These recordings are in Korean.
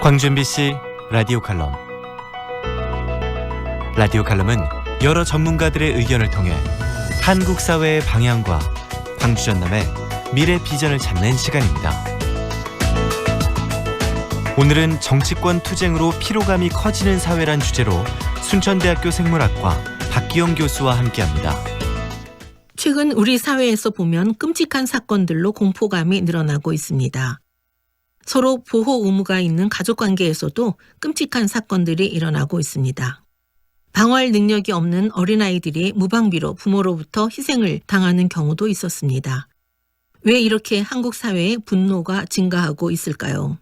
광주 MBC 라디오 칼럼. 라디오 칼럼은 여러 전문가들의 의견을 통해 한국 사회의 방향과 광주 전남의 미래 비전을 찾는 시간입니다. 오늘은 정치권 투쟁으로 피로감이 커지는 사회란 주제로 순천대학교 생물학과 박기영 교수와 함께합니다. 최근 우리 사회에서 보면 끔찍한 사건들로 공포감이 늘어나고 있습니다. 서로 보호 의무가 있는 가족관계에서도 끔찍한 사건들이 일어나고 있습니다. 방어할 능력이 없는 어린아이들이 무방비로 부모로부터 희생을 당하는 경우도 있었습니다. 왜 이렇게 한국 사회의 분노가 증가하고 있을까요?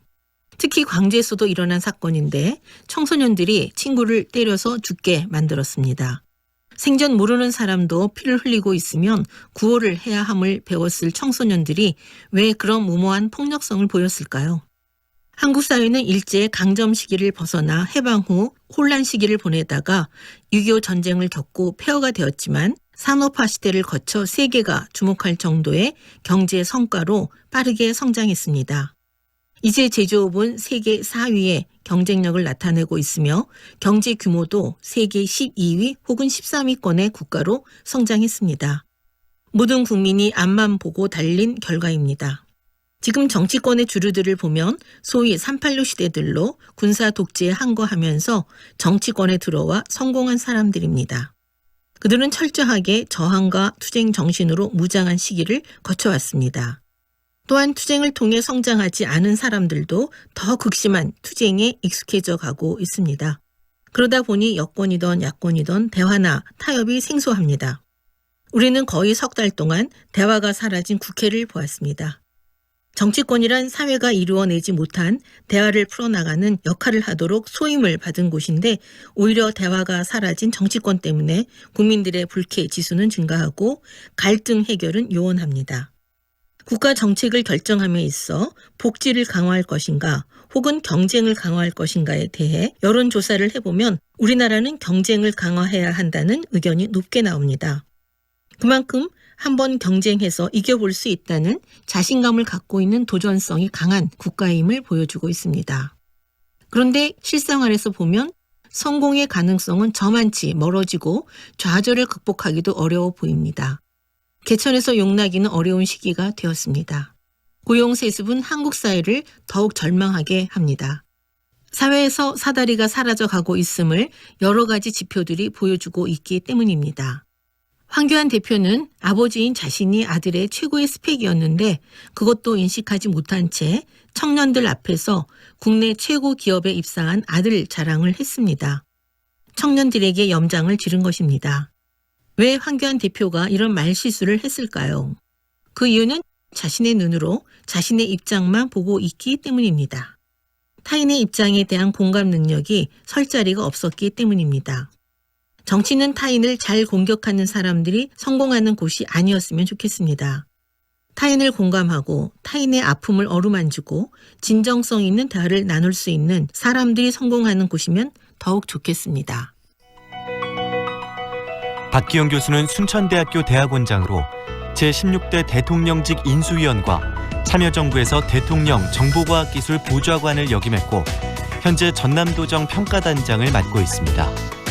특히 광주에서도 일어난 사건인데 청소년들이 친구를 때려서 죽게 만들었습니다. 생전 모르는 사람도 피를 흘리고 있으면 구호를 해야 함을 배웠을 청소년들이 왜 그런 무모한 폭력성을 보였을까요? 한국 사회는 일제 강점 시기를 벗어나 해방 후 혼란 시기를 보내다가 6.25 전쟁을 겪고 폐허가 되었지만 산업화 시대를 거쳐 세계가 주목할 정도의 경제 성과로 빠르게 성장했습니다. 이제 제조업은 세계 4위의 경쟁력을 나타내고 있으며 경제 규모도 세계 12위 혹은 13위권의 국가로 성장했습니다. 모든 국민이 앞만 보고 달린 결과입니다. 지금 정치권의 주류들을 보면 소위 386 시대들로 군사 독재에 항거하면서 정치권에 들어와 성공한 사람들입니다. 그들은 철저하게 저항과 투쟁 정신으로 무장한 시기를 거쳐왔습니다. 또한 투쟁을 통해 성장하지 않은 사람들도 더 극심한 투쟁에 익숙해져 가고 있습니다. 그러다 보니 여권이든 야권이든 대화나 타협이 생소합니다. 우리는 거의 석 달 동안 대화가 사라진 국회를 보았습니다. 정치권이란 사회가 이루어내지 못한 대화를 풀어나가는 역할을 하도록 소임을 받은 곳인데 오히려 대화가 사라진 정치권 때문에 국민들의 불쾌 지수는 증가하고 갈등 해결은 요원합니다. 국가 정책을 결정함에 있어 복지를 강화할 것인가 혹은 경쟁을 강화할 것인가에 대해 여론조사를 해보면 우리나라는 경쟁을 강화해야 한다는 의견이 높게 나옵니다. 그만큼 한번 경쟁해서 이겨볼 수 있다는 자신감을 갖고 있는 도전성이 강한 국가임을 보여주고 있습니다. 그런데 실생활에서 보면 성공의 가능성은 저만치 멀어지고 좌절을 극복하기도 어려워 보입니다. 개천에서 용나기는 어려운 시기가 되었습니다. 고용세습은 한국 사회를 더욱 절망하게 합니다. 사회에서 사다리가 사라져가고 있음을 여러 가지 지표들이 보여주고 있기 때문입니다. 황교안 대표는 아버지인 자신이 아들의 최고의 스펙이었는데 그것도 인식하지 못한 채 청년들 앞에서 국내 최고 기업에 입사한 아들 자랑을 했습니다. 청년들에게 염장을 지른 것입니다. 왜 황교안 대표가 이런 말실수를 했을까요? 그 이유는 자신의 눈으로 자신의 입장만 보고 있기 때문입니다. 타인의 입장에 대한 공감 능력이 설 자리가 없었기 때문입니다. 정치는 타인을 잘 공격하는 사람들이 성공하는 곳이 아니었으면 좋겠습니다. 타인을 공감하고 타인의 아픔을 어루만지고 진정성 있는 대화를 나눌 수 있는 사람들이 성공하는 곳이면 더욱 좋겠습니다. 박기영 교수는 순천대학교 대학원장으로 제16대 대통령직 인수위원과 참여정부에서 대통령 정보과학기술 보좌관을 역임했고 현재 전남도정 평가단장을 맡고 있습니다.